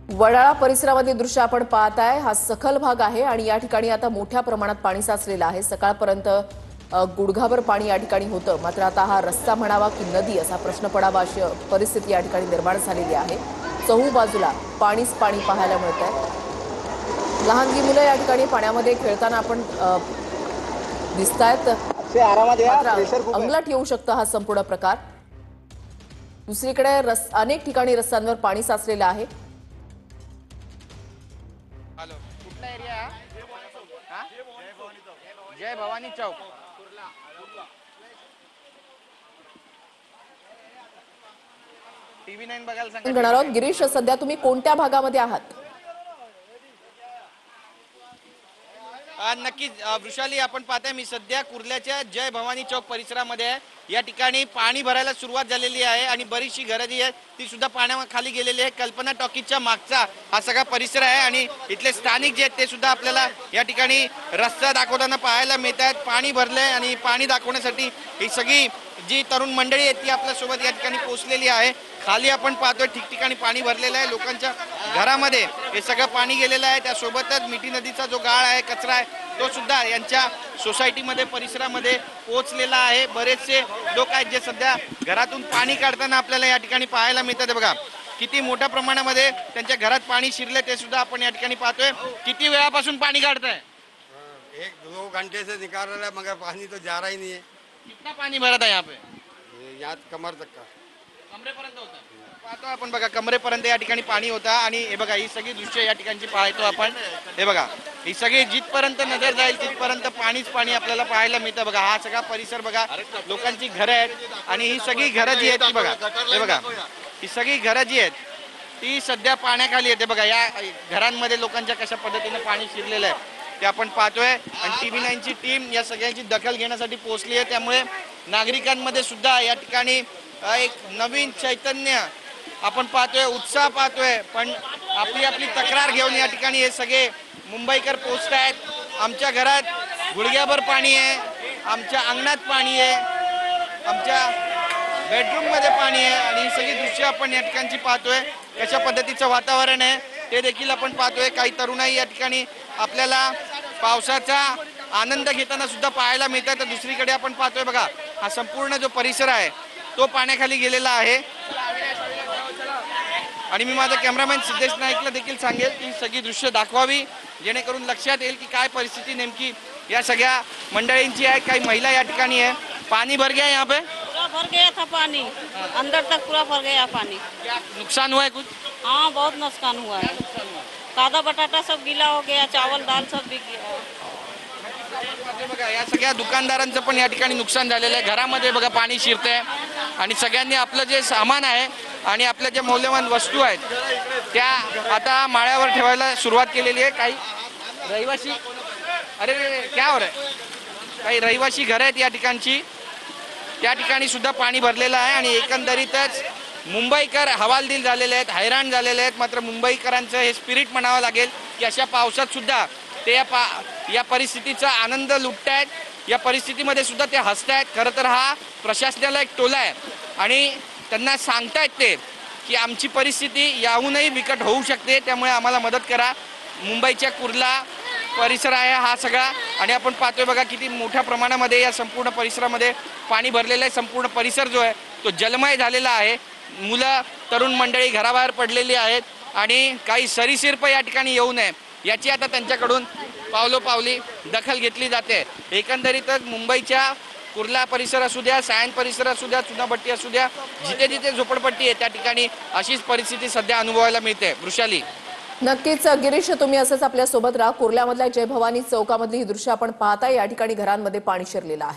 वडाळा परिसरामध्ये दृश्य आपण पाहताय। हा सखल भाग आहे आणि या ठिकाणी आता मोठ्या प्रमाणात पाणी साचलेलं आहे। सकाळपर्यंत गुडघाभर पाणी या ठिकाणी होतं, मात्र आता हा रस्ता म्हणावा की नदी असा प्रश्न पडावा अशी परिस्थिती या ठिकाणी निर्माण झालेली आहे। चहू बाजूला पाणीच पाणी पाहायला मिळतंय। लहानगी मुलं या ठिकाणी पाण्यामध्ये खेळताना आपण दिसतायत। मात्र अंगलट येऊ शकतं हा संपूर्ण प्रकार। दुसरीकडे अनेक ठिकाणी रस्त्यांवर पाणी साचलेलं आहे। हॅलो, कुठला एरिया हा? जय भवानी चौक। TV9 बघायला सांगा। गिरीश, सध्या तुम्ही कोणत्या भागामध्ये आहात? नक्कीच वृषाली, आपण पाहताय मी सध्या कुर्ल्याच्या जय भवानी चौक परिसरामध्ये आहे। या ठिकाणी पाणी भरायला सुरुवात झालेली आहे आणि बरीचशी घरं जी आहेत ती सुद्धा पाण्याखाली गेलेली आहे। कल्पना टॉकीजच्या मागचा हा सगळा परिसर आहे आणि इथले स्थानिक जे आहेत ते सुद्धा आपल्याला या ठिकाणी रस्ता दाखवताना पाहायला मिळतात। पाणी भरलंय आणि पाणी दाखवण्यासाठी ही सगळी जी तरुण मंडळी आहेत ती आपल्यासोबत या ठिकाणी पोहोचलेली आहे। खाली आपण पाहतोय ठिकठिकाणी पाणी भरलेलं आहे, लोकांच्या घरामध्ये हे सगळं पाणी गेलेलं आहे। त्यासोबतच मिठी नदीचा जो गाळ आहे, कचरा आहे, तो सुद्धा यांच्या सोसायटीमध्ये परिसरामध्ये पोहोचलेला आहे। बरेचसे लोक आहेत जे सध्या घरातून पाणी काढताना आपल्याला या ठिकाणी पाहायला मिळतात। बघा किती मोठ्या प्रमाणामध्ये त्यांच्या घरात पाणी शिरले ते सुद्धा आपण या ठिकाणी पाहतोय। किती वेळापासून पाणी काढताय? 1-2 घंटे से निकाल रहा है मगर पानी तो जा रहा ही नहीं है। कितना पाणी भरत आहे यहाँ पे? यहाँ कमर तक का। कमरेपर्यंत होता। पाहतो आपण, बघा कमरेपर्यंत या ठिकाणी पाणी होता आणि हे बघा ही सगळी दृश्य या ठिकाणची पाहतो आपण। हे बघा ही सगळी जिथपर्यंत नजर जाईल तिथपर्यंत पाणीच पाणी आपल्याला पाहायला मिळतं। बघा हा सगळा परिसर बघा, लोकांची घरं आहेत आणि ही सगळी घरं जी आहेत ती बघा, हे बघा ही सगळी घरं जी आहेत ती सध्या पाण्याखाली येते। बघा या घरांमध्ये लोकांच्या कशा पद्धतीने पाणी शिरलेलं आहे ते आपण पाहतोय आणि TV9 ची टीम या सगळ्यांची दखल घेण्यासाठी पोहोचली आहे। त्यामुळे नागरिकांमध्ये सुद्धा या ठिकाणी एक नवीन चैतन्य आपण पाहतोय, उत्साह पाहतोय। पण आपली आपली तक्रार घेऊन या ठिकाणी हे सगळे मुंबईकर पोहोचत आहेत। आमच्या घरात गुडघ्याभर पाणी आहे, आमच्या अंगणात पाणी आहे, आमच्या बेडरूम मध्ये पाणी आहे आणि ही सगळी दृश्य आपण या ठिकाणची पाहतोय। कशा पद्धतीचं वातावरण आहे ते देखील आपण पाहतोय। काही तरुणाई या ठिकाणी आपल्याला पावसाचा आनंद घेताना सुद्धा पाहायला मिळतात। तर दुसरीकडे आपण पाहतोय बघा हा संपूर्ण जो परिसर आहे तो पाण्याखाली गेलेला आहे आणि मी माझा कॅमेरामॅन सिद्धेश नाईकला देखील सांगेल की सगळी दृश्य दाखवावी जेणेकरून लक्षात येईल की काय परिस्थिती नेमकी या सगळ्या मंडळींची आहे। काही महिला या ठिकाणी आहे। पानी भर गया यहाँ पे? पूरा भर गया था पानी, अंदर तक पूरा भर गया पानी। क्या नुकसान हुआ है कुछ? हाँ बहुत नुकसान हुआ है। कादा बटाटा सब गीला हो गया, चावल दाल सब बिक गया। बघा या सगळ्या दुकानदारांचं पण या ठिकाणी नुकसान झालेलं आहे। घरामध्ये बघा पाणी शिरतंय आणि सगळ्यांनी आपलं जे सामान आहे आणि आपल्या ज्या मौल्यवान वस्तू आहेत त्या आता माळ्यावर ठेवायला सुरुवात केलेली आहे। काही रहिवासी, अरे क्या हो रहा है, काही रहिवासी घर आहेत या ठिकाणची, त्या ठिकाणी सुद्धा पाणी भरलेलं आहे आणि एकंदरीतच मुंबईकर हवालदिल झालेले आहेत, हैराण झालेले आहेत। मात्र मुंबईकरांचं हे स्पिरिट म्हणावं लागेल की अशा पावसात सुद्धा ते या परिस्थितीचा आनंद लुटतायत, या परिस्थितीमध्ये सुद्धा ते हसतायत। खरं तर हा प्रशासनाला एक टोला आहे आणि त्यांना सांगतायत ते की आमची परिस्थिती याहूनही बिकट होऊ शकते, त्यामुळे आम्हाला मदत करा। मुंबईच्या कुर्ला परिसर आहे हा सगळा आणि आपण पाहतोय बघा किती मोठ्या प्रमाणामध्ये या संपूर्ण परिसरामध्ये पाणी भरलेलं आहे। संपूर्ण परिसर जो आहे तो जलमय झालेला आहे। मुलं तरुण मंडळी घराबाहेर पडलेली आहेत आणि काही सरीसृप या ठिकाणी येऊ नये याची आता त्यांच्याकडून पावलोपावली दखल घेतली जाते। एकंदरीतच मुंबईच्या कुर्ला परिसर असू द्या, सायन परिसर असू द्या, चुनाभट्टी असू द्या, जिथे जिथे झोपडपट्टी आहे त्या ठिकाणी अशीच परिस्थिती सध्या अनुभवायला मिळते। वृषाली, नक्कीच गिरीश, तुम्ही असंच आपल्या सोबत राहा। कुर्ल्यामधल्या जय भवानी चौकामधली ही दृश्य आपण पाहताय। या ठिकाणी घरांमध्ये पाणी शिरलेलं आहे।